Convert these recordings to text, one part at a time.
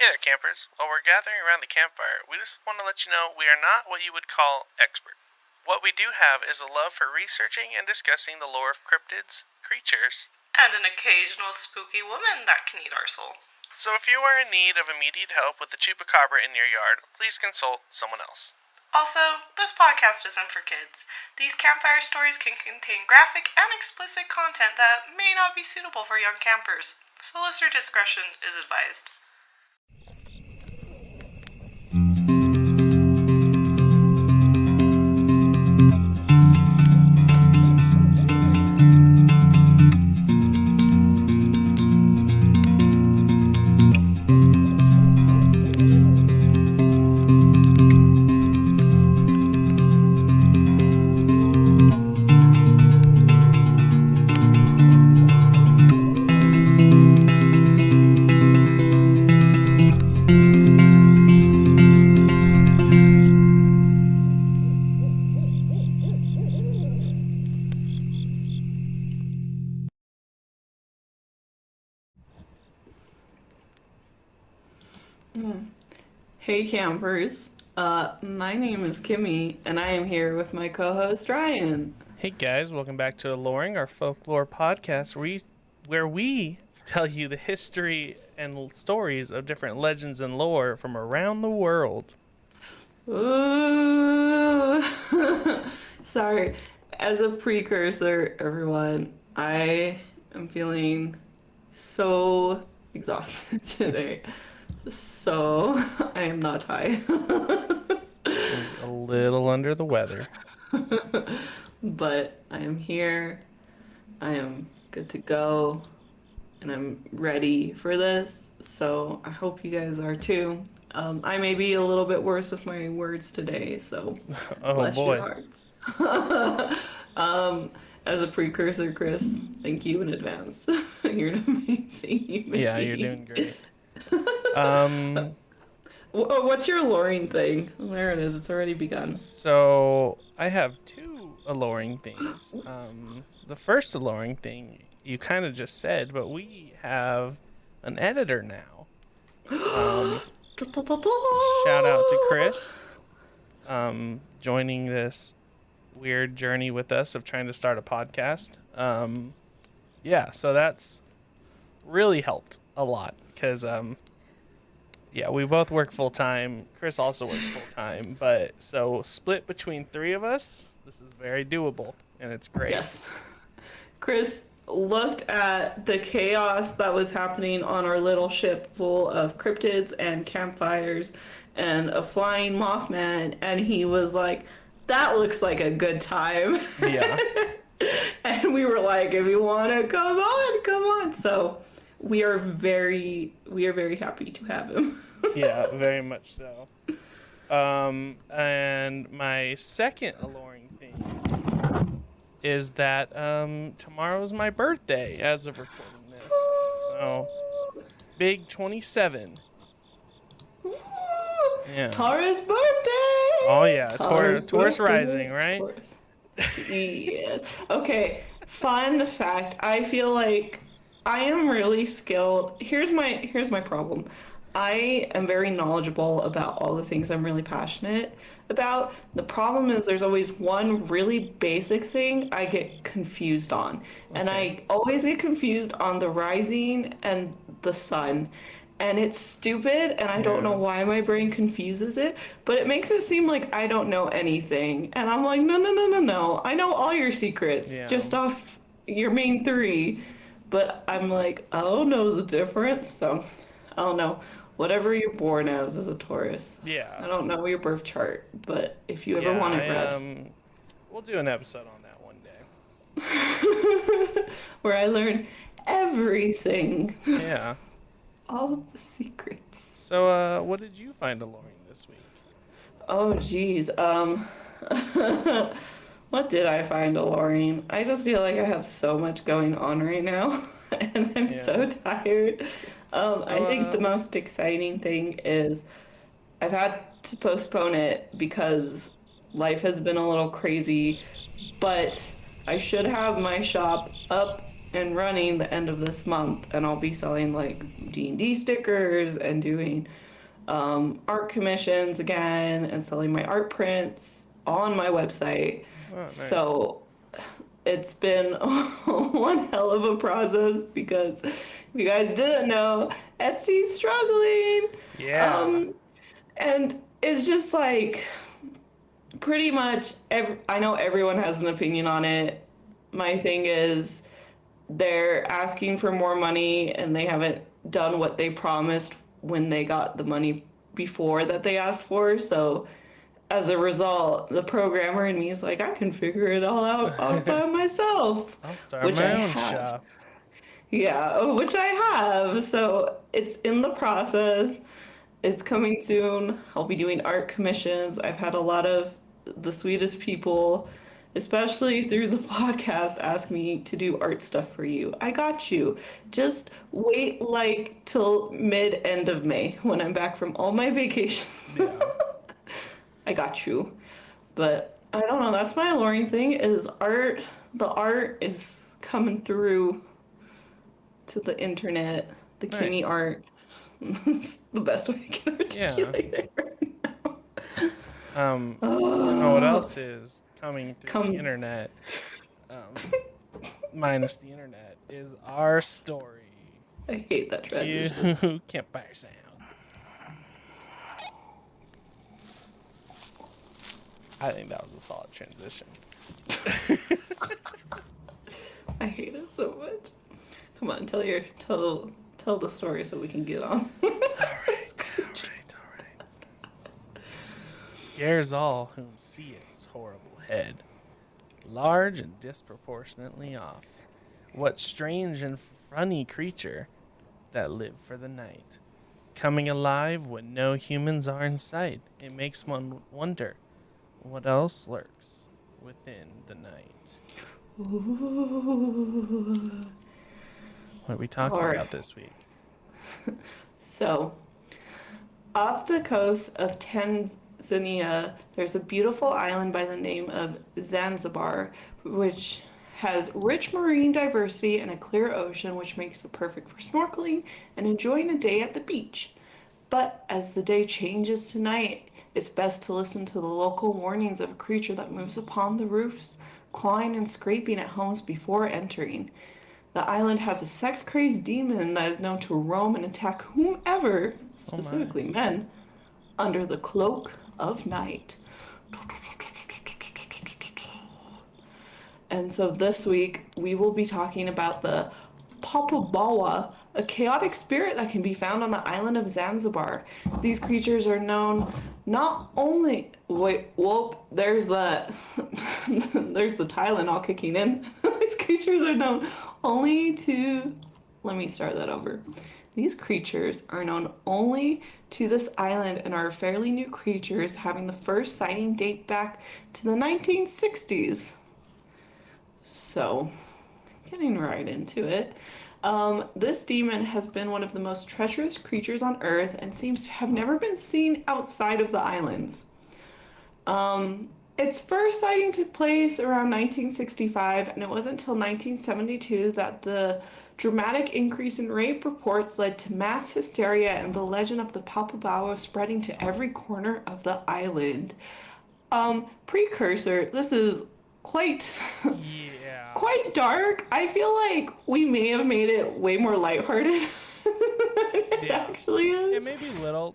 Hey there, campers. While we're gathering around the campfire, we just want to let you know we are not what you would call experts. What we do have is a love for researching and discussing the lore of cryptids, creatures, and an occasional spooky woman that can eat our soul. So if you are in need of immediate help with the chupacabra in your yard, please consult someone else. Also, this podcast isn't for kids. These campfire stories can contain graphic and explicit content that may not be suitable for young campers, so listener discretion is advised. Hey campers, my name is Kimmy, and I am here with my co-host Ryan. Hey guys, welcome back to Aloreing, our folklore podcast where we tell you the history and stories of different legends and lore from around the world. Ooh. Sorry, as a precursor, everyone, I am feeling so exhausted today. So, I am not high. A little under the weather. But I am here. I am good to go. And I'm ready for this. So, I hope you guys are too. I may be a little bit worse with my words today, so Oh bless boy. your hearts. As a precursor, Chris, thank you in advance. You're an amazing human Yeah, being. you're doing great. What's your alluring thing? There it is. It's already begun. So I have two alluring things. The first alluring thing you kind of just said, but we have an editor now. Shout out to Chris, joining this weird journey with us of trying to start a podcast. Yeah, so that's really helped a lot because yeah, we both work full time. Chris also works full time, but so split between three of us, this is very doable, and it's great. Yes. Chris looked at the chaos that was happening on our little ship full of cryptids and campfires and a flying Mothman, and he was like, that looks like a good time. Yeah. And we were like, if you want to come on, come on. So we are very happy to have him. Yeah, very much so. And my second alluring thing is that tomorrow's my birthday as of recording this. So big 27. Yeah. Taurus birthday. Oh yeah, Taurus rising, right? Taurus. Yes. Okay. Fun fact. I feel like I am really skilled. Here's my problem. I am very knowledgeable about all the things I'm really passionate about. The problem is there's always one really basic thing I get confused on. And I always get confused on the rising and the sun. And it's stupid, and I don't know why my brain confuses it, but it makes it seem like I don't know anything. And I'm like, no. I know all your secrets, just off your main three. But I'm like, I don't know the difference, so I don't know. Whatever you're born as is a Taurus. Yeah. I don't know your birth chart, but if you ever want it read. We'll do an episode on that one day. Where I learn everything. Yeah. All of the secrets. So, what did you find alluring this week? Oh, geez. What did I find alluring? I just feel like I have so much going on right now, and I'm so tired. I think the most exciting thing is I've had to postpone it because life has been a little crazy, but I should have my shop up and running the end of this month, and I'll be selling like D&D stickers and doing art commissions again and selling my art prints on my website. Oh, nice. So it's been one hell of a process because if you guys didn't know, Etsy's struggling. Yeah. And it's just like pretty much I know everyone has an opinion on it. My thing is they're asking for more money and they haven't done what they promised when they got the money before that they asked for. So as a result, the programmer in me is like, I can figure it all out all by myself. I'll start Which my I own have. shop. Yeah, which I have. So it's in the process. It's coming soon. I'll be doing art commissions. I've had a lot of the sweetest people, especially through the podcast, ask me to do art stuff for you. I got you. Just wait like till mid-end of May when I'm back from all my vacations. Yeah. I got you. But I don't know, that's my alluring thing is art. The art is coming through to the internet. The Nice. Kimmy art. The best way I can articulate it right now. You know what else is coming through Come- the internet? Minus the internet is our story. I hate that transition. Cue campfire sound. I think that was a solid transition. I hate it so much. Come on, tell the story so we can get on. All right. Scares all whom see its horrible head, large and disproportionately off. What strange and funny creature that live for the night, coming alive when no humans are in sight. It makes one wonder what else lurks within the night. Ooh. What are we talking All right. about this week? So, off the coast of Tanzania, there's a beautiful island by the name of Zanzibar, which has rich marine diversity and a clear ocean, which makes it perfect for snorkeling and enjoying a day at the beach. But as the day changes to night, it's best to listen to the local warnings of a creature that moves upon the roofs, clawing and scraping at homes before entering. The island has a sex-crazed demon that is known to roam and attack whomever, specifically men, under the cloak of night. And so this week, we will be talking about the Popobawa, a chaotic spirit that can be found on the island of Zanzibar. These creatures are known not only... Wait, whoop, there's the... there's the Tylenol kicking in. These creatures are known only to... Let me start that over. These creatures are known only to this island and are fairly new creatures, having the first sighting date back to the 1960s. So, getting right into it. This demon has been one of the most treacherous creatures on Earth and seems to have never been seen outside of the islands. Its first sighting took place around 1965, and it wasn't until 1972 that the dramatic increase in rape reports led to mass hysteria and the legend of the Popobawa spreading to every corner of the island. Precursor, this is quite... Yeah. quite dark. I feel like we may have made it way more lighthearted than it actually is. It may be little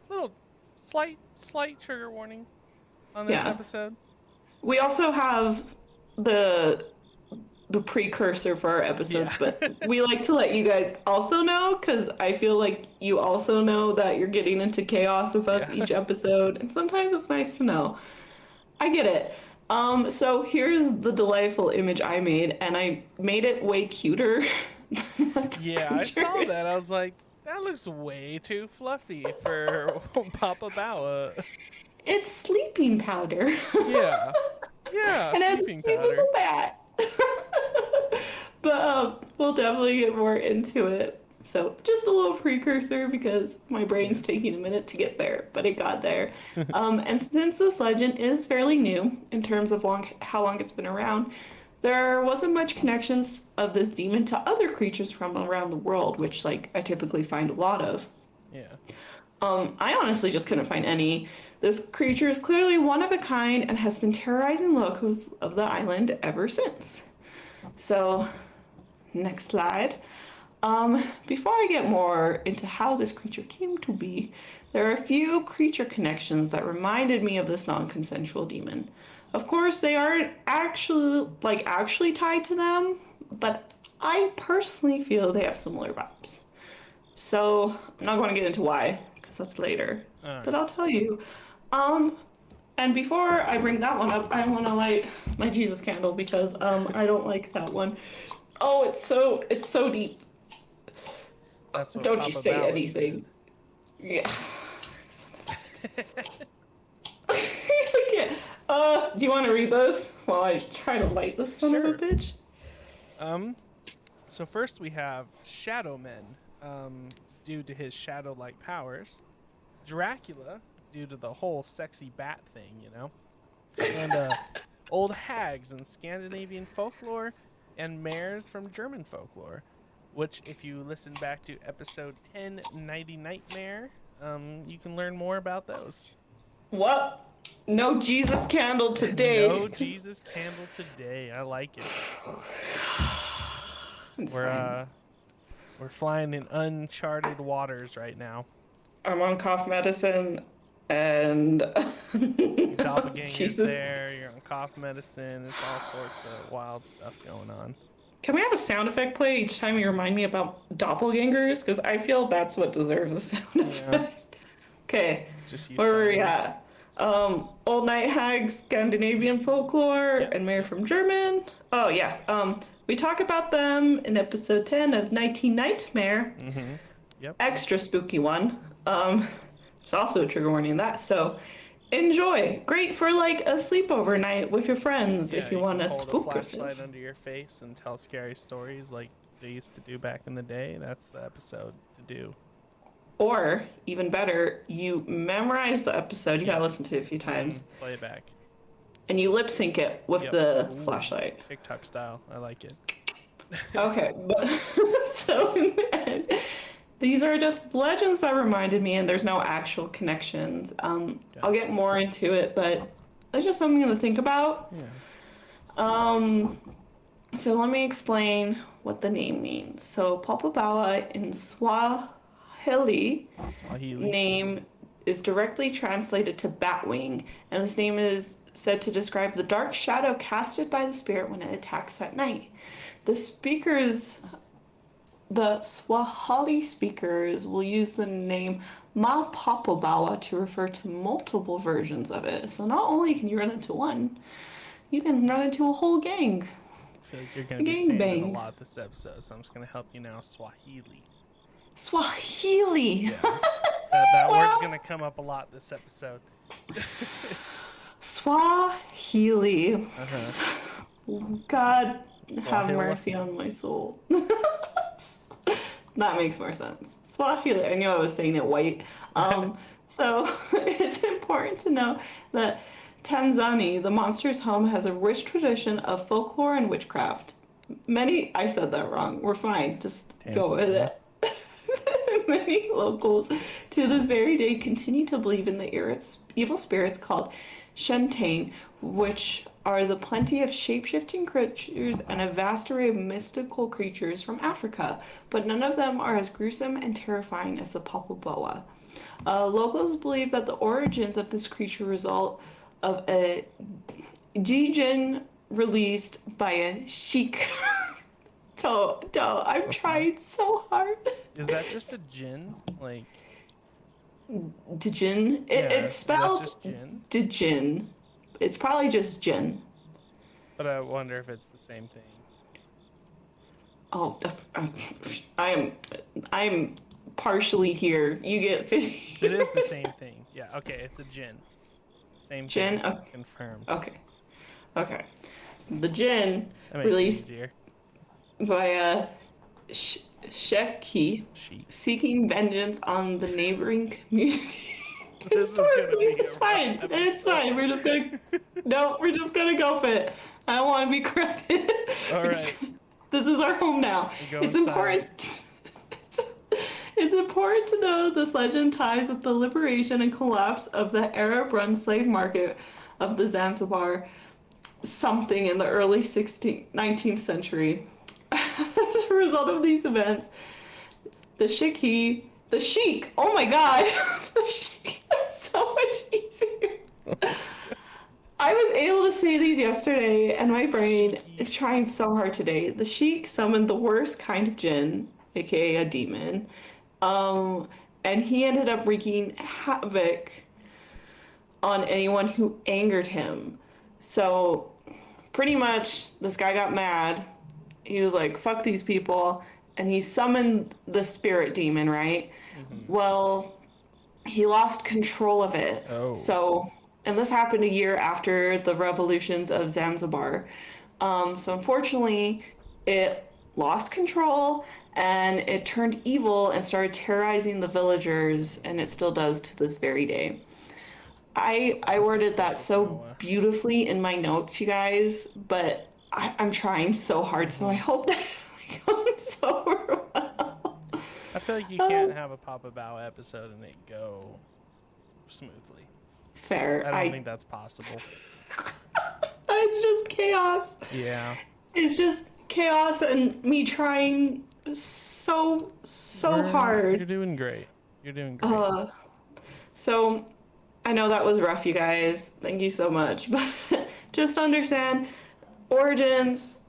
slight trigger warning on this episode. We also have the precursor for our episodes, but we like to let you guys also know, because I feel like you also know that you're getting into chaos with us each episode, and sometimes it's nice to know. I get it. So here's the delightful image I made, and I made it way cuter. Yeah, I saw that. I was like, that looks way too fluffy for Popobawa. It's sleeping powder. Yeah. Yeah, And it's a sleeping cute powder. little bat. But we'll definitely get more into it. So just a little precursor because my brain's taking a minute to get there, but it got there. And since this legend is fairly new in terms of how long it's been around, there wasn't much connections of this demon to other creatures from around the world, which like I typically find a lot of. Yeah. I honestly just couldn't find any. This creature is clearly one of a kind and has been terrorizing locals of the island ever since. So, next slide. Before I get more into how this creature came to be, there are a few creature connections that reminded me of this non-consensual demon. Of course, they aren't actually tied to them, but I personally feel they have similar vibes. So, I'm not going to get into why, because that's later. But I'll tell you. And before I bring that one up, I want to light my Jesus candle because I don't like that one. Oh, it's so deep. That's what Don't Papa you say Bowers anything. Yeah. I can't. Do you want to read this while I try to light this son of a bitch? So first we have Shadow Men, due to his shadow-like powers. Dracula, due to the whole sexy bat thing, you know. And old hags in Scandinavian folklore, and mares from German folklore. Which, if you listen back to episode 10, Nighty Nightmare, you can learn more about those. What? No Jesus candle today. No Jesus candle today. I like it. We're flying in uncharted waters right now. I'm on cough medicine and Doppelganger's Jesus. there. You're on cough medicine. It's all sorts of wild stuff going on. Can we have a sound effect play each time you remind me about doppelgangers? Because I feel that's what deserves a sound effect. Okay, where were we at? Old night hags, Scandinavian folklore, and mare from German. Oh yes. We talk about them in episode 10 of 19 Nightmare. Mm-hmm. Yep. Extra spooky one. There's also a trigger warning in that. So enjoy. Great for like a sleepover night with your friends if you want to spook hold or a flashlight something. under your face and tell scary stories like they used to do back in the day. That's the episode to do. Or even better, you memorize the episode. You gotta listen to it a few times. Play it back. And you lip sync it with the flashlight. TikTok style. I like it. Okay, but so in the end, these are just legends that reminded me, and there's no actual connections. I'll get more into it, but it's just something to think about. Yeah. So let me explain what the name means. So Popobawa in Swahili name is directly translated to batwing, and this name is said to describe the dark shadow casted by the spirit when it attacks at night. The Swahili speakers will use the name Ma Popobawa to refer to multiple versions of it. So not only can you run into one, you can run into a whole gang. I feel like you're going to be saying it a lot this episode, so I'm just going to help you now. Swahili. Swahili! Yeah. that word's going to come up a lot this episode. Swahili. God have Swahili. mercy on my soul. That makes more sense. Swahili. I knew I was saying it white. So it's important to know that Tanzania, the monster's home, has a rich tradition of folklore and witchcraft. I said that wrong. We're fine. Just go with it. Many locals to this very day continue to believe in the evil spirits called Shentain, which are the plenty of shape-shifting creatures and a vast array of mystical creatures from Africa, but none of them are as gruesome and terrifying as the Popobawa. Locals believe that the origins of this creature result of a jinn released by a sheik. I've tried so hard. Is that just a jinn? Like Djinn? It's spelled Djinn. It's probably just jinn. But I wonder if it's the same thing. Oh, I'm partially here. You get 50. It is the same thing. Yeah, okay, it's a jinn. Same Jinn? thing. Confirmed. Okay. The jinn released by Sheki, seeking vengeance on the neighboring community. It's fine. We're just gonna go for it. I don't want to be corrected. All right. This is our home now. Go It's inside. important. It's important to know this legend ties with the liberation and collapse of the Arab-run slave market of the Zanzibar, something in the early 19th century. As a result of these events, the sheik, oh my god, the sheik, that's so much easier. I was able to say these yesterday, and my brain is trying so hard today. The sheik summoned the worst kind of jinn, aka a demon, and he ended up wreaking havoc on anyone who angered him. So, pretty much, this guy got mad. He was like, fuck these people, and he summoned the spirit demon, right? Mm-hmm. Well, he lost control of it. Oh. So, and this happened a year after the revolutions of Zanzibar. So unfortunately, it lost control and it turned evil and started terrorizing the villagers, and it still does to this very day. I worded that so beautifully in my notes, you guys, but I'm trying so hard, so I hope that goes over well. I feel like you can't have a Popobawa episode and it go smoothly. Fair. I don't think that's possible. It's just chaos. Yeah. It's just chaos and me trying so hard. You're doing great. You're doing great. So I know that was rough, you guys. Thank you so much. But just understand, origins,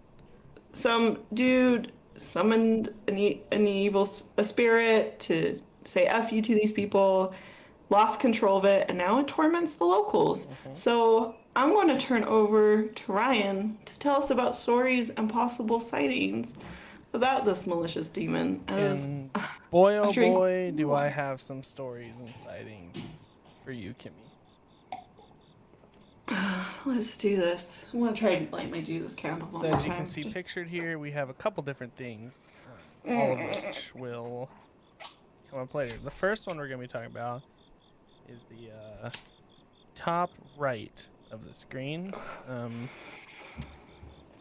some dude summoned a spirit to say F you to these people, lost control of it, and now it torments the locals. Mm-hmm. So I'm going to turn over to Ryan to tell us about stories and possible sightings about this malicious demon. And boy, oh boy, do I have some stories and sightings for you, Kimmy. Let's do this. I'm going to try to light my Jesus candle one So more as you time. can see pictured here, we have a couple different things, all of which will come up later. The first one we're going to be talking about is the top right of the screen.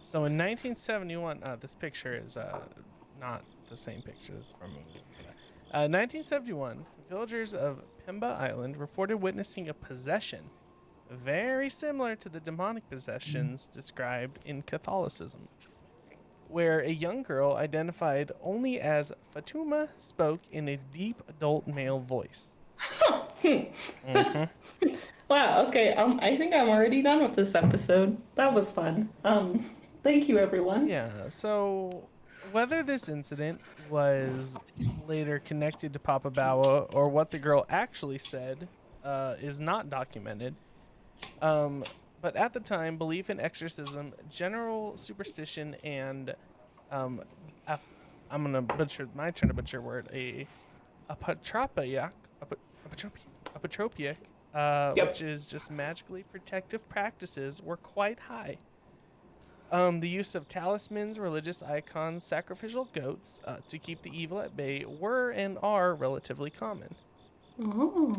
So in 1971, this picture is not the same picture. This is from 1971. Villagers of Pemba Island reported witnessing a possession very similar to the demonic possessions described in Catholicism, where a young girl identified only as Fatuma spoke in a deep adult male voice. Mm-hmm. Wow, okay, I think I'm already done with this episode. That was fun. Thank you, everyone. Yeah, so whether this incident was later connected to Popobawa or what the girl actually said is not documented. But at the time, belief in exorcism, general superstition, and I'm gonna butcher my turn to butcher word, a patropiac, which is just magically protective practices, were quite high. The use of talismans, religious icons, sacrificial goats to keep the evil at bay were and are relatively common. Oh.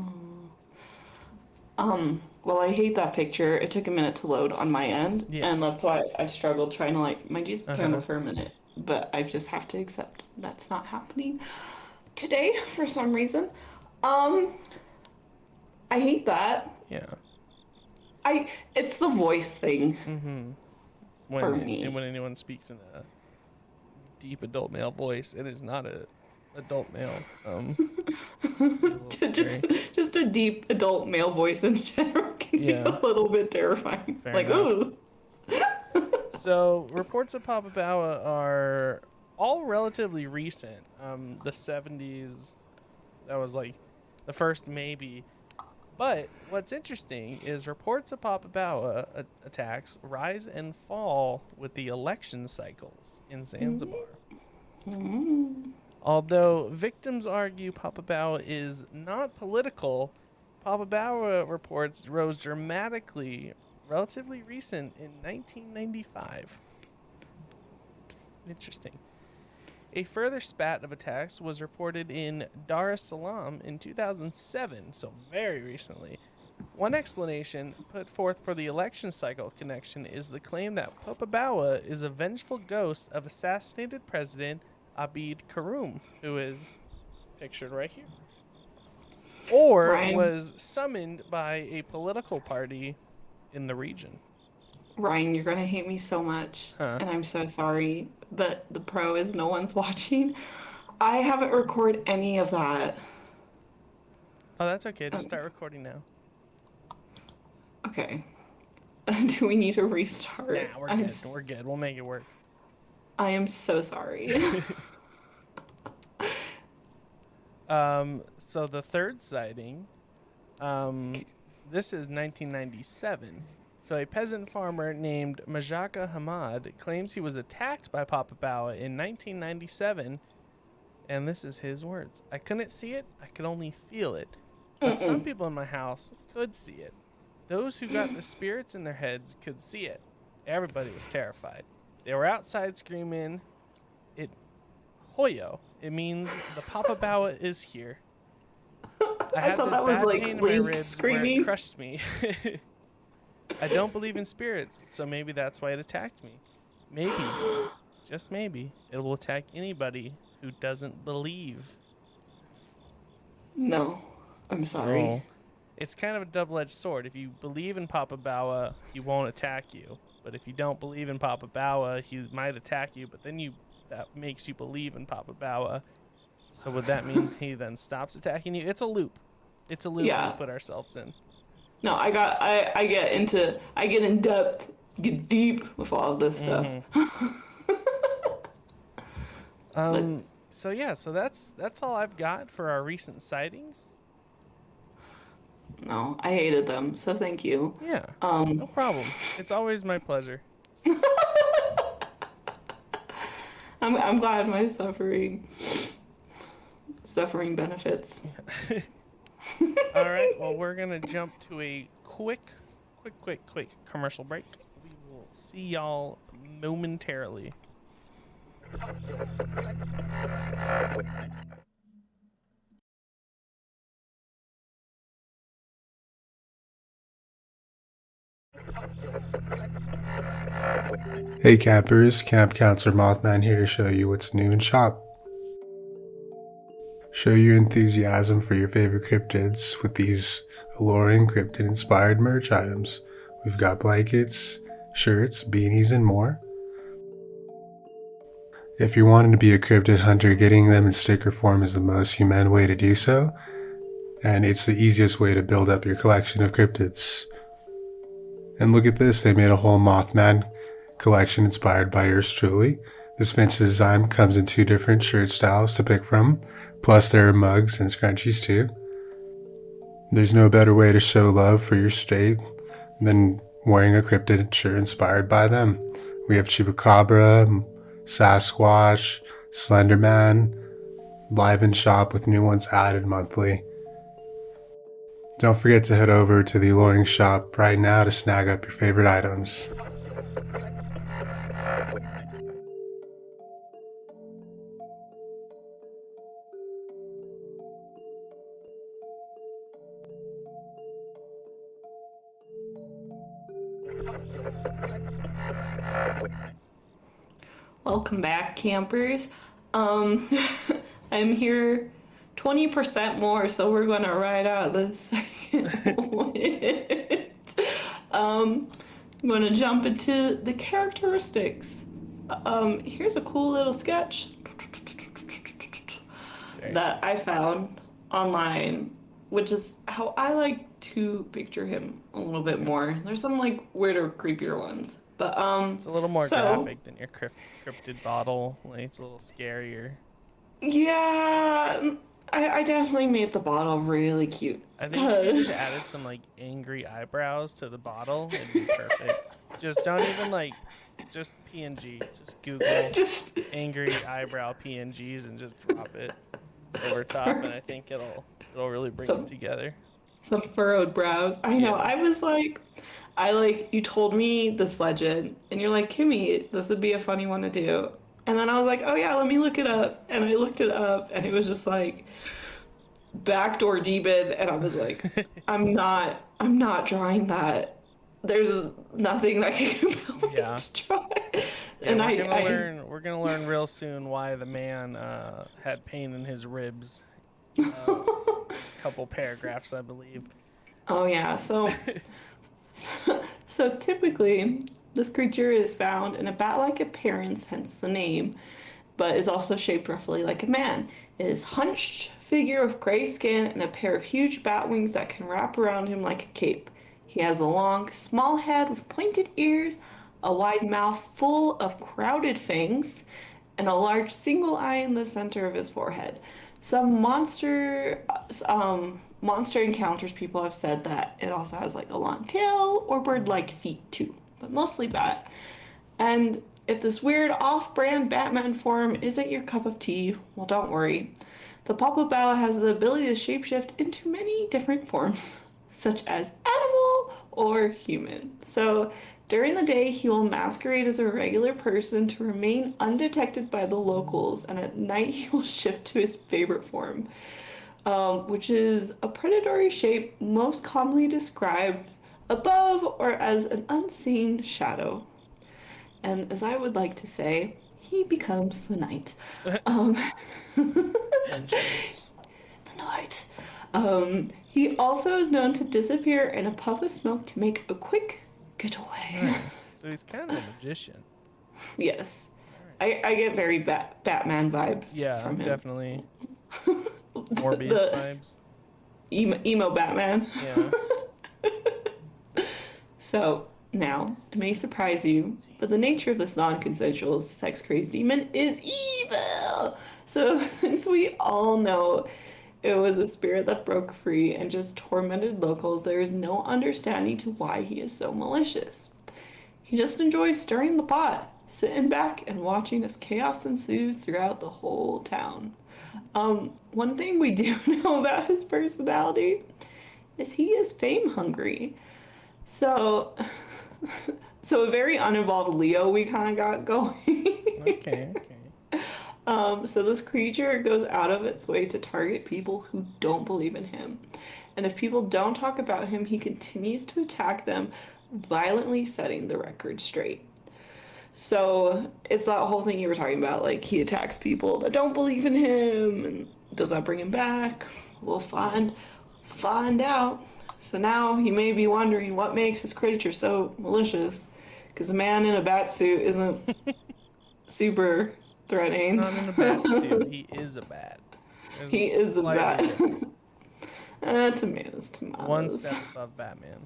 Well, I hate that picture. It took a minute to load on my end, and that's why I struggled trying to light my Jesus candle for a minute. But I just have to accept that's not happening today for some reason. I hate that. Yeah. It's the voice thing. Mm-hmm. For me. And when anyone speaks in a deep adult male voice, it is not a adult male. Just a deep adult male voice in general can be a little bit terrifying. Fair like, enough. ooh. So reports of Popobawa are all relatively recent. The 70s, that was like the first maybe. But what's interesting is reports of Popobawa attacks rise and fall with the election cycles in Zanzibar. Mm-hmm. Although victims argue Popobawa is not political, Popobawa reports rose dramatically, relatively recent, in 1995. Interesting. A further spat of attacks was reported in Dar es Salaam in 2007, so very recently, One explanation put forth for the election cycle connection is the claim that Popobawa is a vengeful ghost of assassinated President Abid Karum, who is pictured right here, or Ryan, was summoned by a political party in the region. Ryan, you're gonna hate me so much, Huh. and I'm so sorry, but the pro is no one's watching. I haven't recorded any of that. Oh, that's okay. Just Um, start recording now. okay. Do we need to restart? Nah, we're good. We're good. We'll make it work. I am so sorry. So the third sighting, this is 1997. So a peasant farmer named Majaka Hamad claims he was attacked by Popobawa in 1997, and this is his words. I couldn't see it, I could only feel it. But some people in my house could see it. Those who got the spirits in their heads could see it. Everybody was terrified. They were outside screaming, "It Hoyo. It means the Popobawa is here." I had thought this that was bad like pain in my Link ribs where it screaming. crushed me. I don't believe in spirits, so maybe that's why it attacked me. Maybe, just maybe, it will attack anybody who doesn't believe. No, I'm sorry. Oh. It's kind of a double-edged sword. If you believe in Popobawa, he won't attack you. But if you don't believe in Popobawa, he might attack you. But then that makes you believe in Popobawa. So would that mean he then stops attacking you? It's a loop. It's a loop Yeah. we've put ourselves in. No, I get in depth, get deep with all of this stuff. So yeah, so that's all I've got for our recent sightings. No, I hated them, so thank you. Yeah. No problem. It's always my pleasure. I'm glad my suffering benefits. All right. Well, we're gonna jump to a quick commercial break. We will see y'all momentarily. Hey campers, Camp Counselor Mothman here to show you what's new in shop. Show your enthusiasm for your favorite cryptids with these Aloreing cryptid inspired merch items. We've got blankets, shirts, beanies, and more. If you're wanting to be a cryptid hunter, getting them in sticker form is the most humane way to do so, and it's the easiest way to build up your collection of cryptids. And look at this, they made a whole Mothman collection inspired by yours truly. This vintage design comes in 2 different shirt styles to pick from, plus there are mugs and scrunchies too. There's no better way to show love for your state than wearing a cryptid shirt inspired by them. We have Chupacabra, Sasquatch, Slenderman, live in shop with new ones added monthly. Don't forget to head over to the Aloreing shop right now to snag up your favorite items. Welcome back, campers. I'm here 20% more, so we're gonna ride out the second one. I'm gonna jump into the characteristics. Here's a cool little sketch that I found online, which is how I like to picture him a little bit more. There's some like weirder, creepier ones, but It's a little more so, graphic than your cryptid bottle. Like, it's a little scarier. yeah, I definitely made the bottle really cute. I think if you just added some like angry eyebrows to the bottle, it'd be perfect. Just don't even just PNG. Just Google Just angry eyebrow PNGs and just drop it over top, and I think it'll really bring it together. some furrowed brows. I know. Yeah. You told me this legend, and you're like, Kimmy, this would be a funny one to do. And then I was like, oh yeah, let me look it up. And I looked it up, and it was just like backdoor demon, and I was like, I'm not I'm not drawing that. There's nothing that can compel me Yeah. to draw it. Yeah, And we're gonna learn real soon why the man had pain in his ribs. A couple paragraphs, I believe. oh yeah, so typically this creature is found in a bat-like appearance, hence the name, but is also shaped roughly like a man. It is hunched figure of gray skin and a pair of huge bat wings that can wrap around him like a cape. He has a long, small head with pointed ears, a wide mouth full of crowded fangs, and a large single eye in the center of his forehead. Some monster encounters people have said that it also has like a long tail or bird-like feet too, but mostly bat. And if this weird off-brand Batman form isn't your cup of tea, well, don't worry. The Popobawa has the ability to shapeshift into many different forms, such as animal or human. So during the day, he will masquerade as a regular person to remain undetected by the locals, and at night he will shift to his favorite form, which is a predatory shape most commonly described above or as an unseen shadow. And as I would like to say, he becomes the night. Um, the night. He also is known to disappear in a puff of smoke to make a quick getaway. Nice. So he's kind of a magician. Yes. I get very Batman vibes Yeah, from him. Definitely. Morbius vibes. Emo Batman. Yeah. So, now, it may surprise you, but the nature of this non-consensual sex-crazed demon is evil! So, since we all know it was a spirit that broke free and just tormented locals, there is no understanding to why he is so malicious. He just enjoys stirring the pot, sitting back and watching as chaos ensues throughout the whole town. One thing we do know about his personality is he is fame hungry. So a very uninvolved Leo we kind of got going. Okay. So this creature goes out of its way to target people who don't believe in him. And if people don't talk about him, he continues to attack them, violently setting the record straight. So it's that whole thing you were talking about, like he attacks people that don't believe in him, and does that bring him back? We'll find out. So now you may be wondering what makes this creature so malicious, because a man in a bat suit isn't super threatening. Not in a bat suit. He is a bat. He is a bat. Tomatoes. One step above Batman.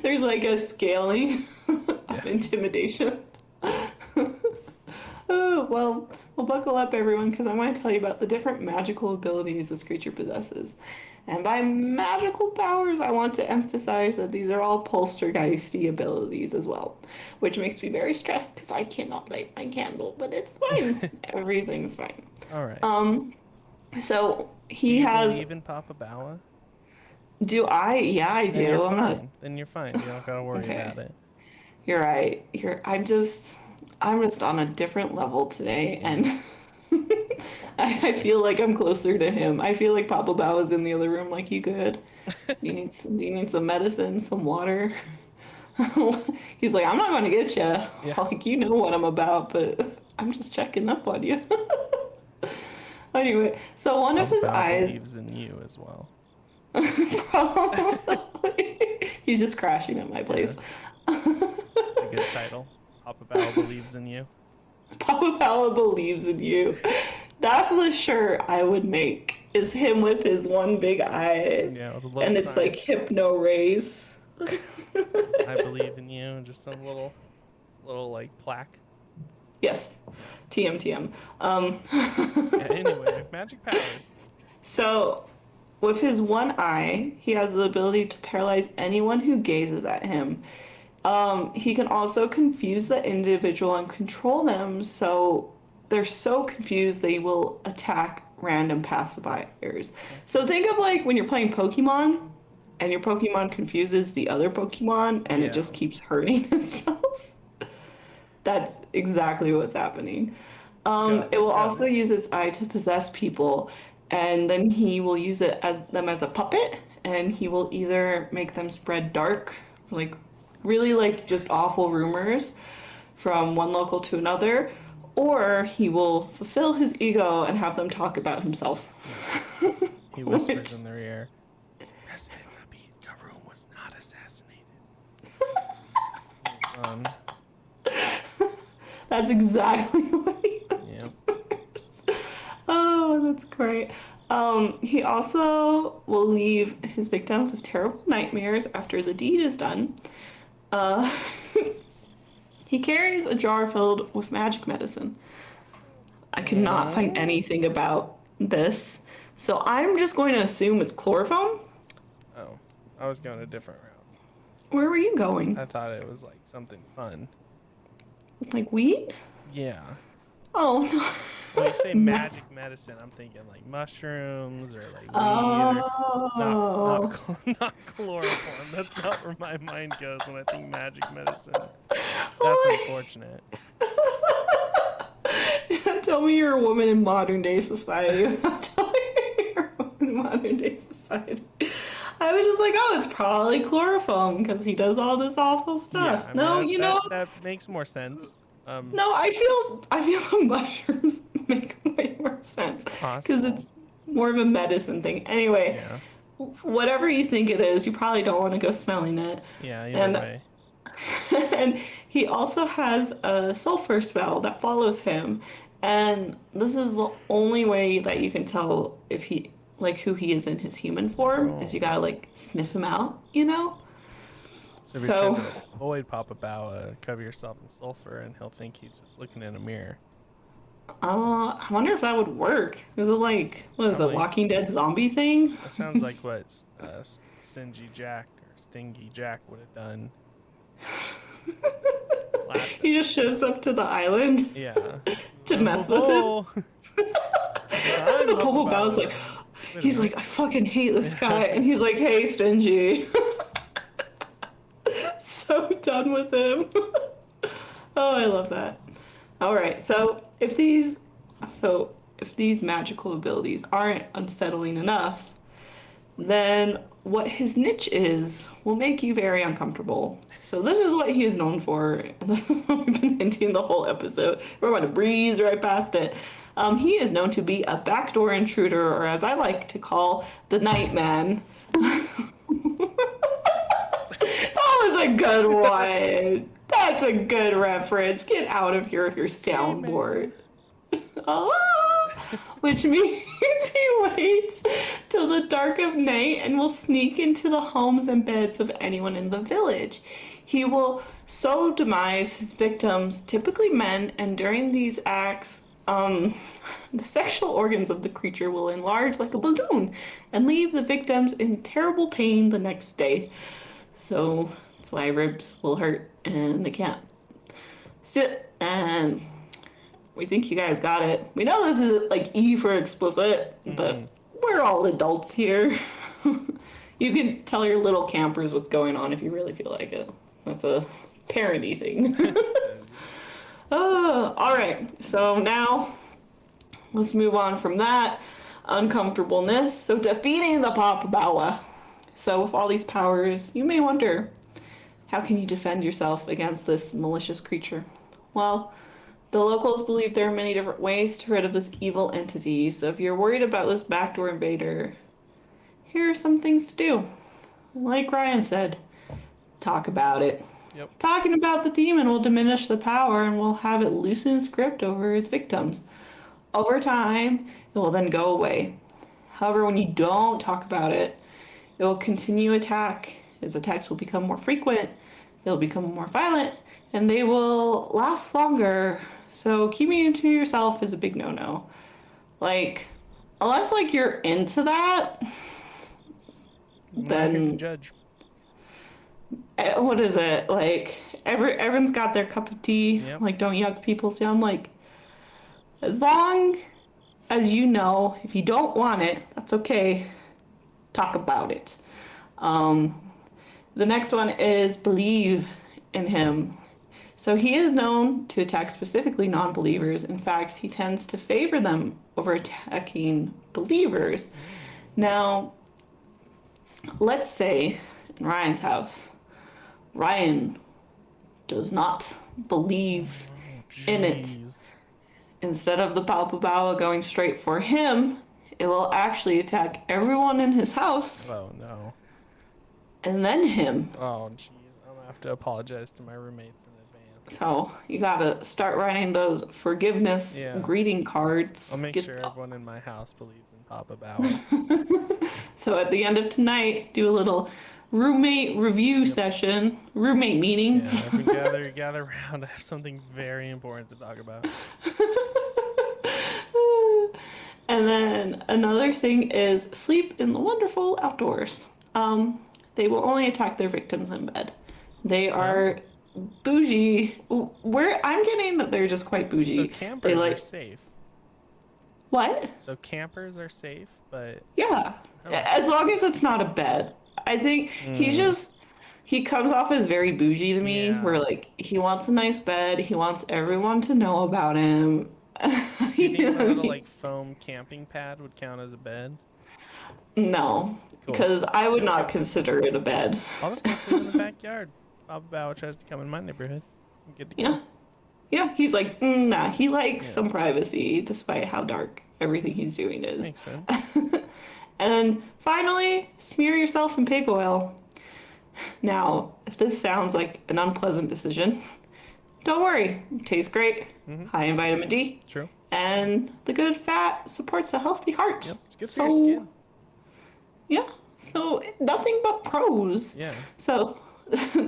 There's like a scaling of intimidation. Oh, well, buckle up, everyone, because I want to tell you about the different magical abilities this creature possesses. And by magical powers, I want to emphasize that these are all poltergeisty abilities as well, which makes me very stressed because I cannot light my candle, but it's fine. Everything's fine. All right. So he has. Believe in Popobawa? Do I? Yeah, I do. Then you're I'm fine. not. Then you're fine. You don't gotta worry Okay. about it. You're right. I'm just on a different level today, and I feel like I'm closer to him. I feel like Papa Bao is in the other room. Like, you good? Do you need some medicine, some water? He's like, I'm not going to get you. Yeah. Like, you know what I'm about, but I'm just checking up on you. Anyway, so one of his Popobawa eyes. believes in you as well. Probably. He's just crashing at my place. It's a good title. Popobawa believes in you. Papa Power believes in you. That's the shirt I would make. Is him with his one big eye, Yeah, with a little and it's sign. like hypno rays. I believe in you. Just a little like plaque. Yes, TM. Yeah, anyway, magic powers. So, with his one eye, he has the ability to paralyze anyone who gazes at him. He can also confuse the individual and control them, so they're so confused they will attack random passerbyers. So think of like when you're playing Pokemon, and your Pokemon confuses the other Pokemon, and Yeah. it just keeps hurting itself. That's exactly what's happening. It will also use its eye to possess people, and then he will use it as them as a puppet and he will either make them spread dark, like really like just awful rumors from one local to another, or he will fulfill his ego and have them talk about himself. He whispers in their ear, President Abid Karum was not assassinated. That's exactly what he Yep. Oh, that's great. He also will leave his victims with terrible nightmares after the deed is done. Uh, he carries a jar filled with magic medicine. I could not find anything about this, so I'm just going to assume it's chloroform. Oh, I was going a different route. Where were you going? I thought it was like something fun. Like weed? Yeah. Oh, no. When you say magic medicine, I'm thinking like mushrooms or like weed or not chloroform. That's not where my mind goes when I think magic medicine. That's unfortunate. Tell me you're a woman in modern day society. Tell me you're a woman in modern day society. I was just like, oh, it's probably chloroform because he does all this awful stuff. Yeah, I mean, No, that makes more sense. No, I feel the mushrooms make way more sense because it's more of a medicine thing. Anyway, whatever you think it is, you probably don't want to go smelling it. Yeah, either way. And he also has a sulfur smell that follows him, and this is the only way that you can tell if he like who he is in his human form is you gotta like sniff him out, you know. So if you're trying to avoid Popobawa, cover yourself in sulfur, and he'll think he's just looking in a mirror. I wonder if that would work. Is it like what is it, Walking Dead zombie thing? That sounds like what Stingy Jack or Stingy Jack would have done. He just shows up to the island. Yeah. To mess with him. The Popobawa's like, he's like, I fucking hate this guy, and he's like, hey, Stingy. So done with him. Oh, I love that. All right, so if these magical abilities aren't unsettling enough, then what his niche is will make you very uncomfortable. So this is what he is known for, and this is what we've been hinting the whole episode. We're going to breeze right past it. He is known to be a backdoor intruder, or as I like to call, the Nightman. That was a good one. That's a good reference. Get out of here with your soundboard. Which means he waits till the dark of night and will sneak into the homes and beds of anyone in the village. He will so demise his victims, typically men, and during these acts, the sexual organs of the creature will enlarge like a balloon and leave the victims in terrible pain the next day. So that's why ribs will hurt and they can't sit. And we think you guys got it. We know this is like E for explicit, but we're all adults here. You can tell your little campers what's going on if you really feel like it. That's a parody thing. All right, so now let's move on from that uncomfortableness. So defeating the Popobawa. So with all these powers, you may wonder, how can you defend yourself against this malicious creature? Well, the locals believe there are many different ways to rid of this evil entity. So if you're worried about this backdoor invader, here are some things to do. Like Ryan said, talk about it. Yep. Talking about the demon will diminish the power and will have it loosen its grip over its victims. Over time, it will then go away. However, when you don't talk about it, it will continue attack. Its attacks will become more frequent, they'll become more violent, and they will last longer. So keeping it to yourself is a big no-no. Like, unless like you're into that, then judge. What is it? Like everyone's got their cup of tea. Yep. Like, don't yuck people's down. Like, as long as you know, if you don't want it, that's okay. Talk about it. The next one is believe in him. So he is known to attack specifically non-believers. In fact, he tends to favor them over attacking believers. Now, let's say in Ryan's house, Ryan does not believe in it. Jeez. Instead of the Popobawa going straight for him, it will actually attack everyone in his house Oh no. and then him. Oh jeez. I'm gonna have to apologize to my roommates in advance. So you gotta start writing those forgiveness Yeah. greeting cards. I'll make Get- sure everyone in my house believes in Popobawa. So at the end of tonight, do a little roommate review session, roommate meeting. Yeah, if we gather around, I have something very important to talk about. And then another thing is sleep in the wonderful outdoors. They will only attack their victims in bed. They are bougie. I'm getting that they're just quite So bougie. campers They are safe. what? So campers are safe, but Yeah, Oh. as long as it's not a bed. I think he comes off as very bougie to me. Yeah. Where like he wants a nice bed. He wants everyone to know about him. do you think You a know what I little mean? like foam camping pad would count as a bed? No, Cool. because I would not consider it a bed. I'll just go sleep in the backyard. Popobawa tries to come in my neighborhood. I'm good to go. Yeah. Yeah, he's like, nah, he likes Yeah. some privacy despite how dark everything he's doing is. Makes sense. And then finally, smear yourself in pig oil. Now, if this sounds like an unpleasant decision, don't worry. It tastes great, high in vitamin D, True. and the good fat supports a healthy heart. Yep. It's good for your skin. Yeah, so nothing but pros. Yeah. So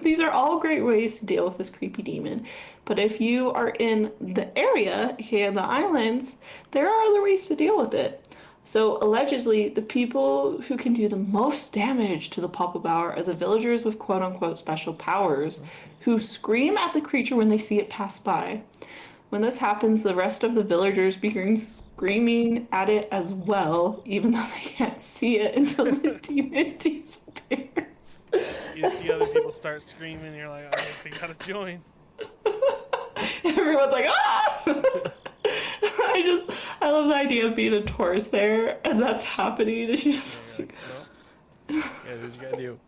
these are all great ways to deal with this creepy demon. But if you are in the area here in the islands, there are other ways to deal with it. So allegedly, the people who can do the most damage to the Popobawa are the villagers with quote-unquote special powers, who scream at the creature when they see it pass by. When this happens, the rest of the villagers begin screaming at it as well, even though they can't see it until the demon disappears. You see other people start screaming, you're like, I guess I gotta join. Everyone's like, ah! I love the idea of being a tourist there, and that's happening, and you just You're like, well, yeah, what you gotta do.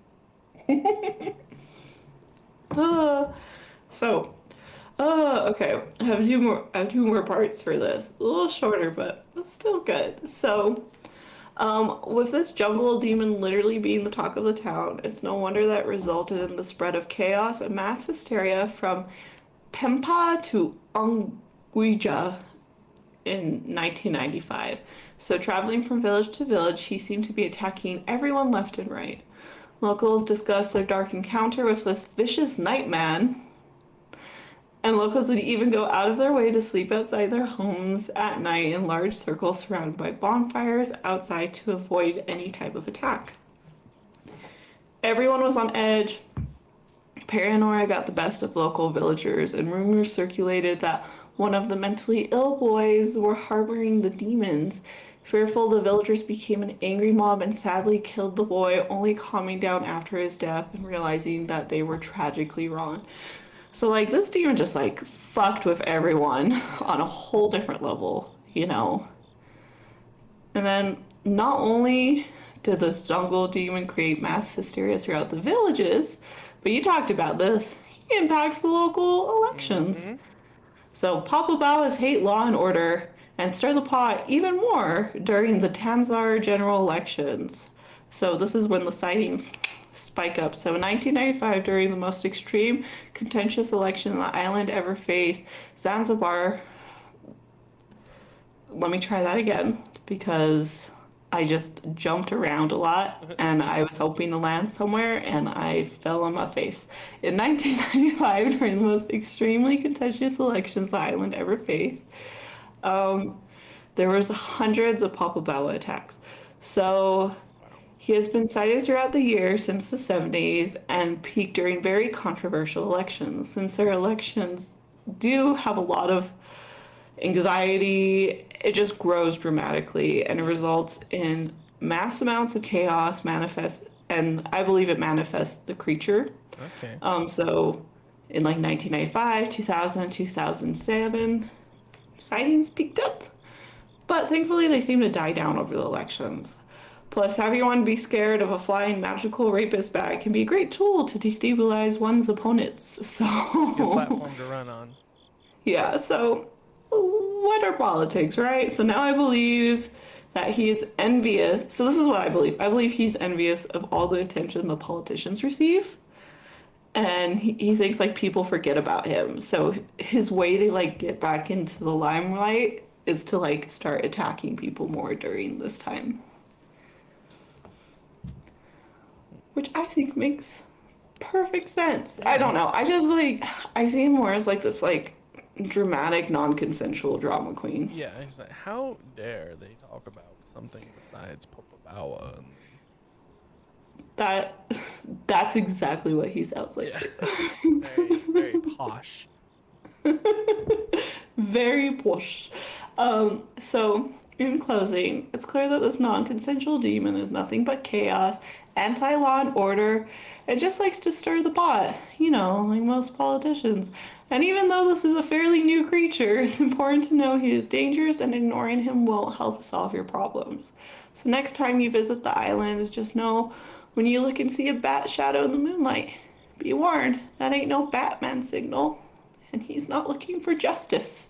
Okay. I have two more parts for this. A little shorter, but it's still good. So, with this jungle demon literally being the talk of the town, it's no wonder that resulted in the spread of chaos and mass hysteria from Pempa to Anguilla in 1995. So, traveling from village to village, he seemed to be attacking everyone left and right. Locals discussed their dark encounter with this vicious nightman, and locals would even go out of their way to sleep outside their homes at night in large circles surrounded by bonfires outside to avoid any type of attack. Everyone was on edge. Paranoia got the best of local villagers, and rumors circulated that one of the mentally ill boys were harboring the demons. Fearful, the villagers became an angry mob and sadly killed the boy, only calming down after his death and realizing that they were tragically wrong. So, like, this demon just, like, fucked with everyone on a whole different level, you know? And then, not only did this jungle demon create mass hysteria throughout the villages, but you talked about this, he impacts the local elections. So, Popobawas hate law and order and stir the pot even more during the Tanzar general elections. So, this is when the sightings spike up. So in 1995, during the most extreme contentious election the island ever faced, Zanzibar, let me try that again because I just jumped around a lot and I was hoping to land somewhere and I fell on my face. In 1995, during the most extremely contentious elections the island ever faced, there was hundreds of Popobawa attacks. So he has been cited throughout the year since the 70s and peaked during very controversial elections. Since their elections do have a lot of anxiety, it just grows dramatically and it results in mass amounts of chaos and I believe it manifests the creature. Okay. So in like 1995, 2000, 2007, sightings peaked up. But thankfully they seem to die down over the elections. Plus, having one be scared of a flying magical rapist bag can be a great tool to destabilize one's opponents. So, Good platform to run on. yeah, so what are politics, right? So now I believe that he is envious. So this is what I believe. I believe he's envious of all the attention the politicians receive. And he thinks like people forget about him. So his way to like get back into the limelight is to like start attacking people more during this time. Which I think makes perfect sense. I don't know. I just like I see him more as like this like dramatic non-consensual drama queen. Yeah, he's like, how dare they talk about something besides Popobawa? That's exactly what he sounds like. Yeah. Very, very posh. Very posh. So in closing, it's clear that this non-consensual demon is nothing but chaos, anti-law and order, and just likes to stir the pot, you know, like most politicians. And even though this is a fairly new creature, it's important to know he is dangerous and ignoring him won't help solve your problems. So next time you visit the islands, just know when you look and see a bat shadow in the moonlight, be warned, that ain't no Batman signal, and he's not looking for justice.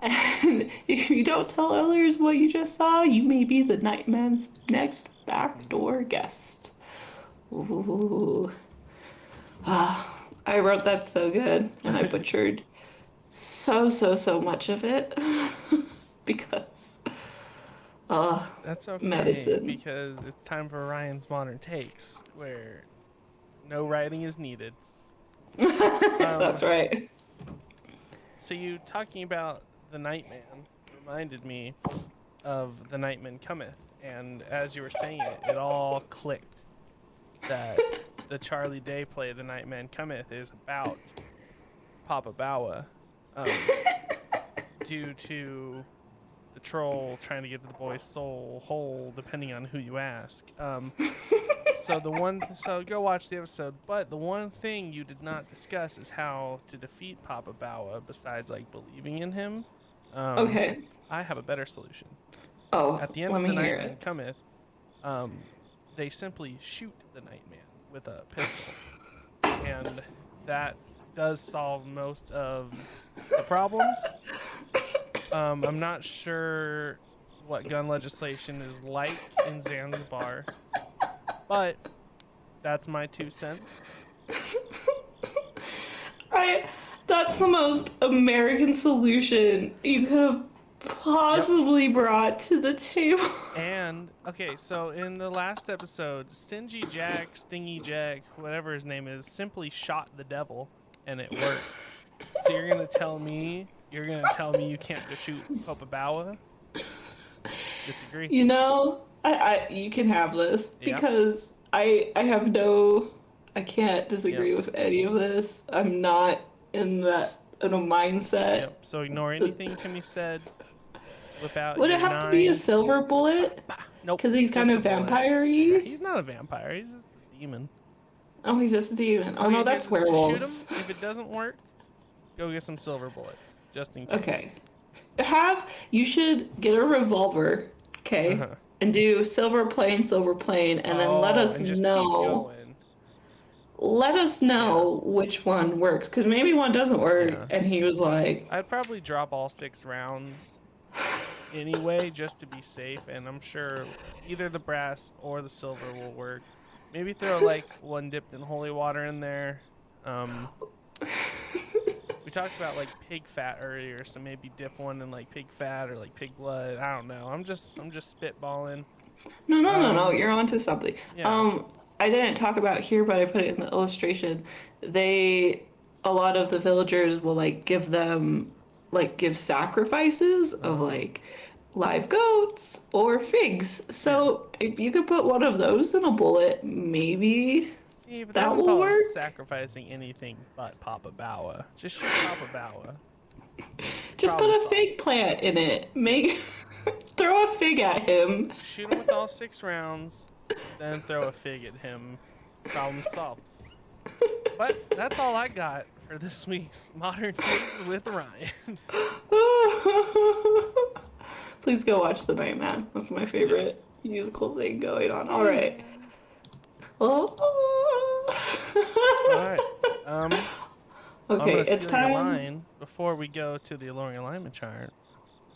And if you don't tell others what you just saw, you may be the Nightman's next backdoor guest. Ooh. I wrote that so good, and I butchered so much of it because That's okay, medicine. because it's time for Ryan's Modern Takes, where no writing is needed. That's right. So you talking about the Nightman reminded me of The Nightman Cometh, and as you were saying it, it all clicked that the Charlie Day play The Nightman Cometh is about Popobawa, due to the troll trying to get the boy's soul whole, depending on who you ask. So go watch the episode. But the one thing you did not discuss is how to defeat Popobawa besides like believing in him. Okay. I have a better solution. Oh, At the end let of the me hear Nightman it. Cometh, they simply shoot the Nightman with a pistol, and that does solve most of the problems. I'm not sure what gun legislation is like in Zanzibar, but that's my 2 cents. That's the most American solution you could have possibly brought to the table. And okay, so in the last episode, Stingy Jack, Stingy Jack, whatever his name is, simply shot the devil, and it worked. So you're gonna tell me you can't go shoot Popobawa? Disagree. You know, you can have this Yep. because I can't disagree Yep. with any of this. I'm not in a mindset. Yep. So ignore anything Kimmy said. Whip out Would your it have to be a 9. silver bullet? Nope. Because he's kind just of a bullet. vampire-y? He's not a vampire. He's just a demon. Oh, he's just a demon. Oh, no, Okay, that's just werewolves. Shoot him. If it doesn't work, go get some silver bullets, just in case. Okay. You should get a revolver, okay, Uh-huh. and do silver plane, and then let us and just keep know. going. Let us know which one works, because maybe one doesn't work. Yeah. And he was like, I'd probably drop all 6 rounds anyway, just to be safe, and I'm sure either the brass or the silver will work. Maybe throw like one dipped in holy water in there. We talked about like pig fat earlier, so maybe dip one in like pig fat or like pig blood. I don't know. I'm just spitballing. no, you're onto something. Yeah. I didn't talk about here, but I put it in the illustration. A lot of the villagers will like give sacrifices of like live goats or figs. So if you could put one of those in a bullet, maybe See, but that that will would work. sacrificing anything but Popobawa. Just shoot Popobawa. Just put Problem a solved. fig plant in it. Throw a fig at him. Shoot him with all 6 rounds, then throw a fig at him. Problem solved. But that's all I got for this week's Modern Takes with Ryan. Please go watch The Nightman. That's my favorite. musical thing going on. All right. Oh. All right. I'm Okay, gonna it's steal your time. line before we go to the Alluring Alignment chart.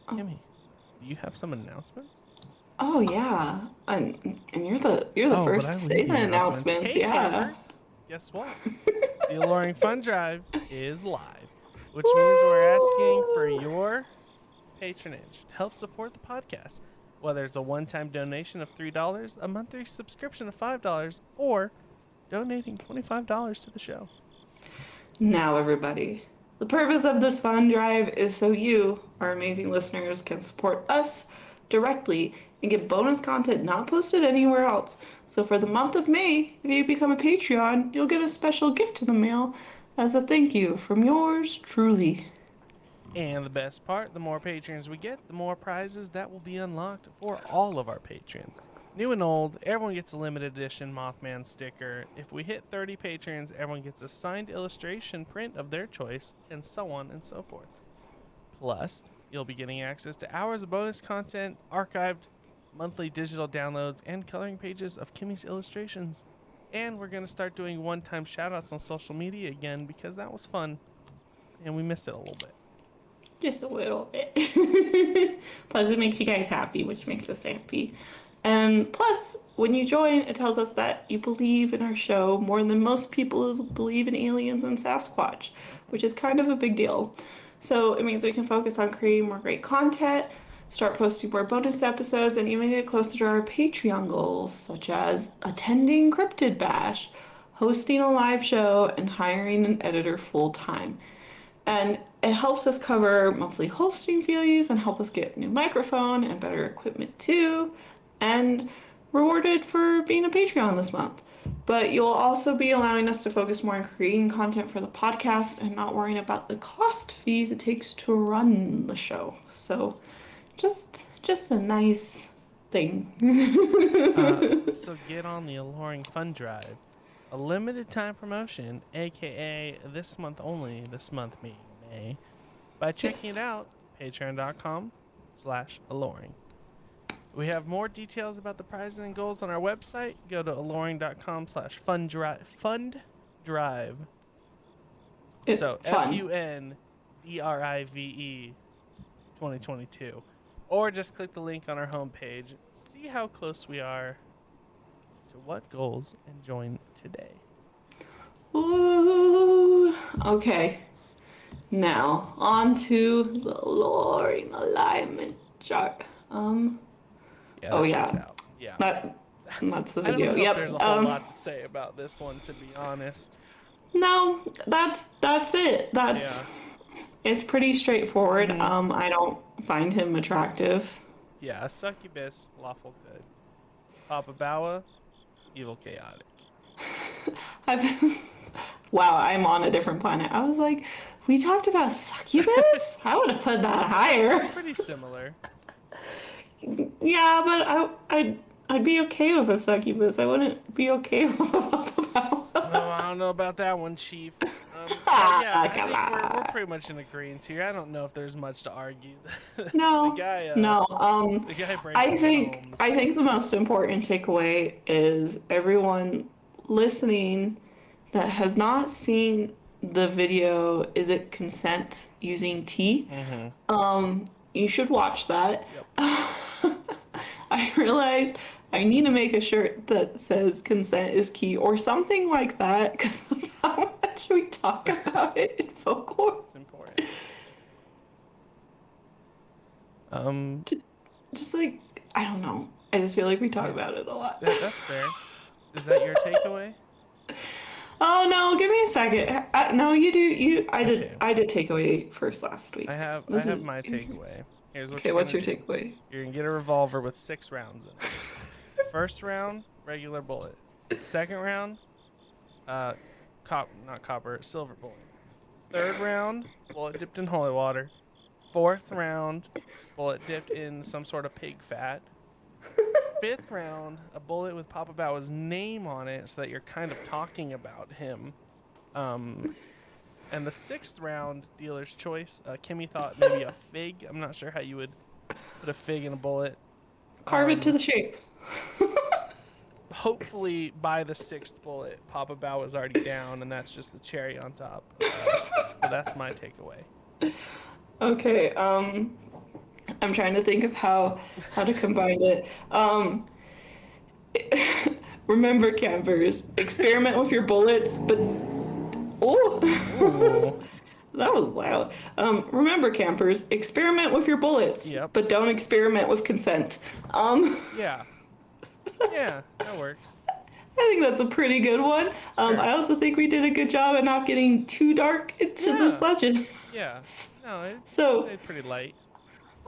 Kimmy, do you have some announcements? Oh yeah, and you're the Oh, but first I to lead say the the announcements. announcements. Hey, Yeah. campers! Guess what? The Alluring Fund Drive is live, which means we're asking for Woo! your patronage to help support the podcast. Whether it's a one-time donation of $3, a monthly subscription of $5, or donating $25 to the show. Now, everybody, the purpose of this fund drive is so you, our amazing listeners, can support us directly and get bonus content not posted anywhere else. So, for the month of May, if you become a Patreon, you'll get a special gift in the mail as a thank you from yours truly. And the best part, the more patrons we get, the more prizes that will be unlocked for all of our patrons. New and old, everyone gets a limited edition Mothman sticker. If we hit 30 patrons, everyone gets a signed illustration print of their choice, and so on and so forth. Plus, you'll be getting access to hours of bonus content, archived monthly digital downloads, and coloring pages of Kimmy's illustrations. And we're going to start doing one-time shoutouts on social media again because that was fun, and we missed it a little bit. Just a little bit. Plus, it makes you guys happy, which makes us happy. And plus, when you join, it tells us that you believe in our show more than most people believe in aliens and Sasquatch, which is kind of a big deal. So it means we can focus on creating more great content, start posting more bonus episodes, and even get closer to our Patreon goals, such as attending Cryptid Bash, hosting a live show, and hiring an editor full time. And it helps us cover monthly hosting fees and help us get a new microphone and better equipment too, and rewarded for being a Patreon this month. But you'll also be allowing us to focus more on creating content for the podcast and not worrying about the cost fees it takes to run the show. So just a nice thing. So get on the Alluring Fund Drive, a limited time promotion, aka this month only, this month being May, by checking it out, patreon.com/alluring. We have more details about the prizes and goals on our website. Go to alluring.com/fund drive. So FUNDRIVE 2022. Or just click the link on our homepage. See how close we are to what goals and join today. Ooh, okay. Now, on to the Aloreing alignment chart. Yeah, oh that yeah. checks out. Yeah. That's the I video. don't know Yep. if there's a whole lot to say about this one, to be honest. No, that's it. It's pretty straightforward. Mm-hmm. I don't find him attractive. Yeah, a succubus, lawful good. Popobawa, evil chaotic. Wow, I'm on a different planet. I was like, we talked about succubus? I would have put that higher. Pretty similar. Yeah, but I'd be okay with a succubus. I wouldn't be okay with a No, I don't know about that one, Chief. I think we're pretty much in agreement here. I don't know if there's much to argue. No, The guy I think the most important takeaway is everyone listening that has not seen the video. Is it consent using T? Mm-hmm. You should watch that. Yep. I realized I need to make a shirt that says consent is key or something like that because how much we talk about it in folklore. It's important. Just like, I don't know. I just feel like we talk about it a lot. That's fair. Is that your takeaway? Oh no, give me a second. No, you do. I did. Okay. I did takeaway first last week. I have my takeaway. Here's what. Okay, what's your takeaway? You're gonna get a revolver with 6 rounds in it. First round, regular bullet. Second round, silver bullet. Third round, bullet dipped in holy water. Fourth round, bullet dipped in some sort of pig fat. Fifth round, a bullet with Popobawa's name on it so that you're kind of talking about him. And the 6th round, dealer's choice. Kimmy thought maybe a fig. I'm not sure how you would put a fig in a bullet. Carve it to the shape. Hopefully, by the 6th bullet, Popobawa is already down, and that's just the cherry on top. So that's my takeaway. Okay, I'm trying to think of how to combine it. Remember, campers, experiment with your bullets, but Ooh. that was loud. Remember, campers, experiment with your bullets, Yep. but don't experiment with consent. Yeah. Yeah, that works. I think that's a pretty good one. Sure. I also think we did a good job at not getting too dark into this legend. Yeah. No, it's So, pretty light.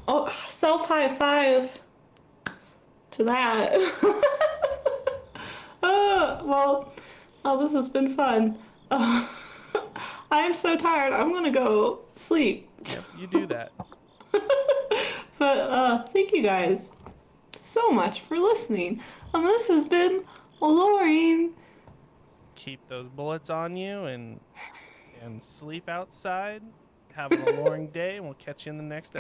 oh, self high five to that. Well, oh, this has been fun. I am so tired. I'm gonna go sleep. Yep, you do that. But thank you guys so much for listening. This has been Aloreing. Keep those bullets on you and sleep outside. Have an alluring day, and we'll catch you in the next episode.